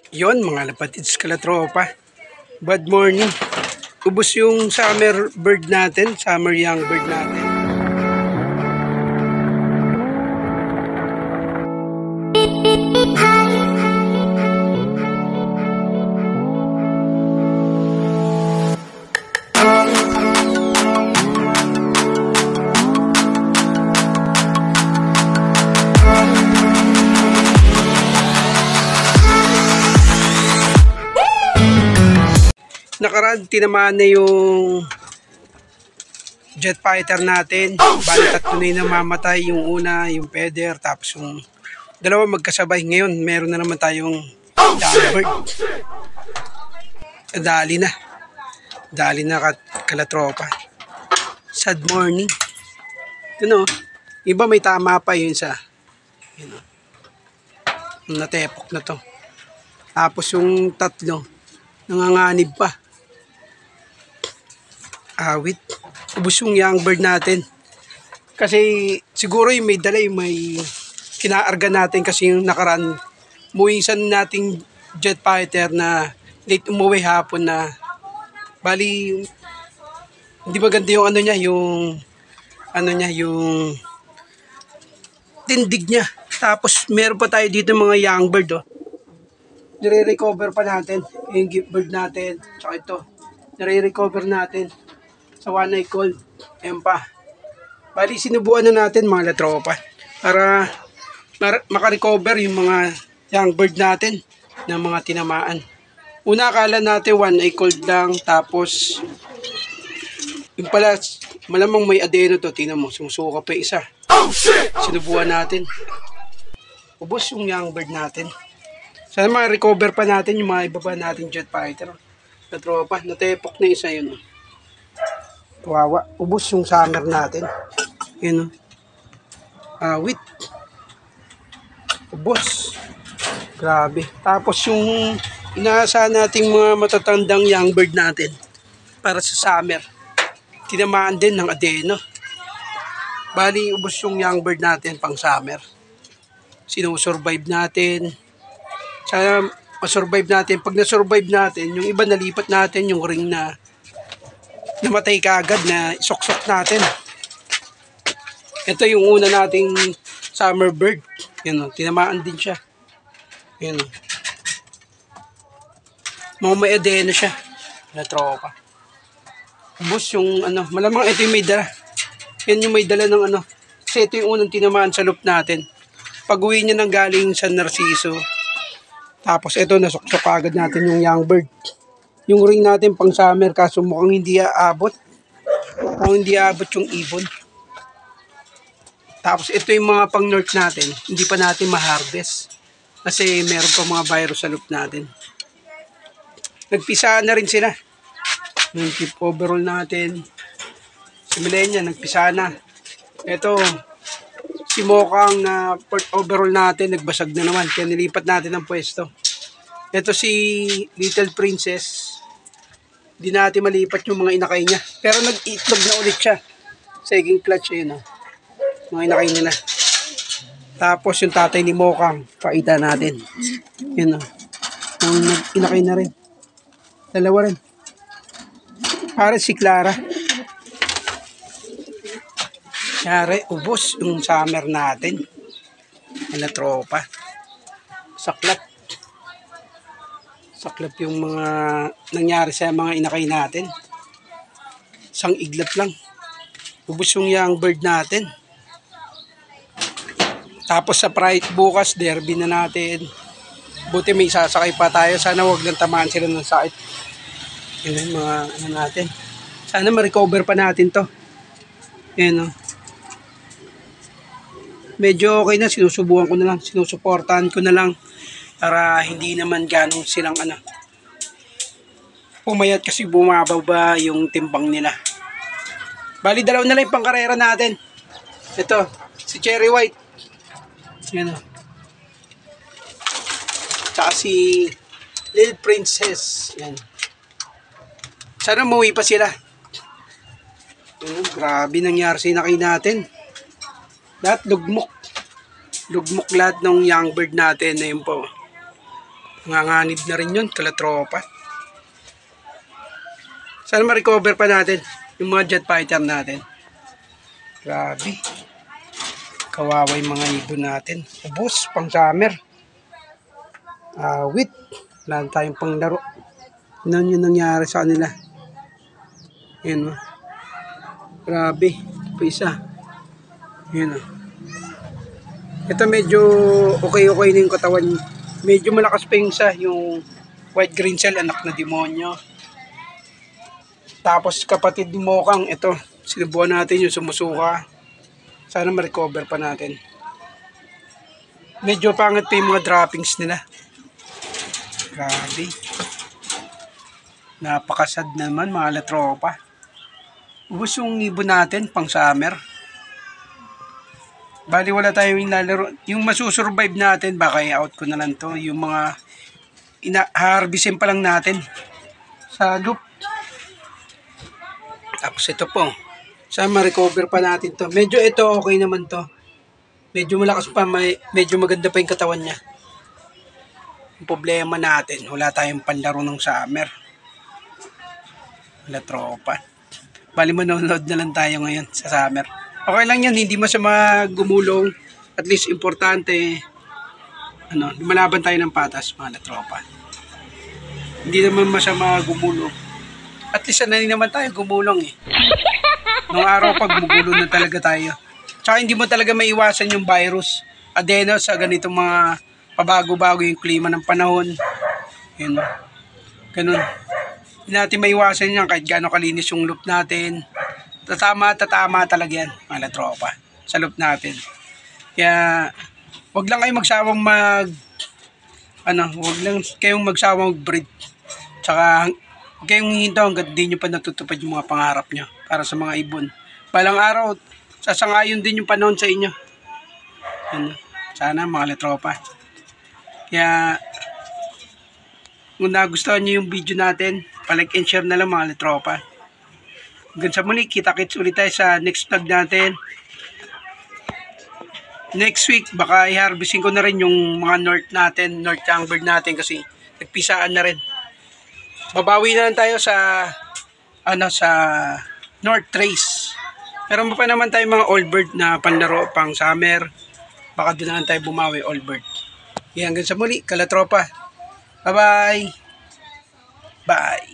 Yon mga lapatids kalatropa. Bad morning. Ubos yung summer bird natin, summer young bird natin. Nakaraan, tinamaan na yung jet fighter natin. Bali, tatlo na yung namamatay. Yung una, yung feather, tapos yung dalawa magkasabay. Ngayon, meron na naman tayong bird. Dali na. Dali na kalatropa. Sad morning. Yun o. Iba may tama pa yun sa yun o. Natepok na to. Tapos yung tatlo, nanganganib pa. Awit. Ubus yung young bird natin. Kasi siguro yung may dala, yung may kinaarga natin kasi yung nakaraan. Muwisan nating jet fighter na late umuwi hapon na bali hindi maganda yung ano niya, yung tindig niya. Tapos meron pa tayo dito mga young bird oh. Nire-recover pa natin yung gift bird natin. Tsaka ito, nire-recover natin sa one eye cold. Ayan pa. Bali, sinubuan na natin mga latropa para makarecover yung mga young bird natin na mga tinamaan. Una, akala natin one eye cold lang. Tapos, yung pala, malamang may adeno to. Tingnan mo, sumusuka pa isa. Sinubuan natin. Ubos yung young bird natin. Sana ma-recover pa natin yung mga ibaba natin jet fighter. Latropa, natepok na isa yun. Kawawa. Ubos yung summer natin. Yun o. Awit. Ubos. Grabe. Tapos yung inaasahan nating mga matatandang young bird natin para sa summer. Tinamaan din ng adeno. Bali, ubos yung young bird natin pang summer. Sinusurvive natin. Sana masurvive natin. Pag nasurvive natin, yung iba nalipat natin yung ring na namatay kaagad na isoksok natin. Ito yung una nating summer bird. Yan o, tinamaan din siya. Yan o. May adeno siya. Latropa. Ubus yung ano, malamang ito yung may dala. Yan yung may dala ng ano. Kasi ito yung unang tinamaan sa loop natin. Pag-uwi niya nang galing San Narciso. Tapos ito, nasoksok agad natin yung young bird. Yung ring natin pang summer, kaso mukhang hindi aabot. Mukhang hindi aabot yung ibon. Tapos ito yung mga pang north natin, hindi pa natin ma-harvest. Kasi meron pa mga virus sa loop natin. Nagpisa na rin sila. Yung tip overall natin. Si Millennia, nagpisa na. Ito, si Mokang na port overall natin, nagbasag na naman. Kaya nilipat natin ang pwesto. Ito si Little Princess. Hindi natin malipat yung mga inakay niya. Pero nag-itlog na ulit siya. Saging clutch yun. Oh. Mga inakay niya na. Tapos yung tatay ni Mokang, paita natin. Yun o. Oh. Inakay na rin. Dalawa rin. Para si Clara. Yari, ubos yung summer natin. Yan tropa. Saklap. Saklap yung mga nangyari sa mga inakay natin. Isang iglap lang. Ubos yung young bird natin. Tapos sa Pride bukas, derby na natin. Buti may sasakay pa tayo. Sana wag lang tamaan sila ng sakit. Yun yung mga ano natin. Sana ma-recover pa natin to. Yan o. Medyo okay na. Sinusubukan ko na lang. Sinusuportahan ko na lang. Para hindi naman ganong silang ano. Pumayat kasi bumababa yung timbang nila. Bali, dalaw na lang yung pangkarera natin. Ito, si Cherry White. Yan o. Tsaka si Little Princess. Yan. Sana umuwi pa sila. Grabe nangyari sa inakay natin. Lahat lugmok. Lugmok lahat ng young bird natin na yun po. Nanganganib na rin yun, kalatropa. Sana ma-recover pa natin yung mga jet fighter natin. Grabe. Kawawa yung mga ibon natin. Ubus, pang summer. Wait. Wala na tayong panglaro. Ano yung nangyari sa kanila. Yan o. Grabe. Ito pa isa. Yan o. Ito medyo okay na yung katawan. Medyo malakas pa yung isa. Yung white green cell, anak na demonyo. Tapos kapatid ni Mokang, ito. Sinubuan natin yung sumusuka. Sana ma-recover pa natin. Medyo pangit pa yung mga droppings nila. Grabe. Napakasad naman mga latropa. Ubus yung ibon natin pang summer. Bali wala tayong lalaro. Yung masusurvive natin, baka i-out ko na lang to. Yung mga harvestin pa lang natin sa loop. Tapos ito po. Sana ma-recover pa natin to. Medyo ito okay naman to. Medyo malakas pa, medyo maganda pa yung katawan niya. Yung problema natin, wala tayong panlaro ng summer. Wala tropa. Bali manonood na lang tayo ngayon sa summer. Okay lang yan, hindi masama gumulong. At least importante, lumalaban tayo ng patas mga tropa. Hindi naman masama gumulong. At least sanay naman tayo gumulong eh. Nung araw pag gumulong na talaga tayo. Tsaka hindi mo talaga maiwasan yung virus. Adeno sa ganitong mga pabago-bago yung klima ng panahon. Yun. Ganun. Hindi natin maiwasan yan kahit gaano kalinis yung loop natin. Tatama talaga yan, mga tropa, sa loop natin. Kaya, wag lang kayong magsawang wag lang kayong magsawang mag-breed. Tsaka, huwag kayong hinto hanggang di nyo pa natutupad yung mga pangarap nyo para sa mga ibon. Balang araw, sasangayon din yung panahon sa inyo. Yan. Sana mga tropa. Kaya, kung nagustuhan nyo yung video natin, palike and share na lang mga tropa. Hanggang sa muli, kita-kits ulit tayo sa next vlog natin. Next week, baka i-harvesting ko na rin yung mga north youngbird natin kasi nagpisaan na rin. Babawi na lang tayo sa sa north trace. Pero pa naman tayo mga old bird na panlaro pang summer. Baka doon na lang tayo bumawi old bird. Hanggang sa muli, kalatropa. Bye-bye. Bye.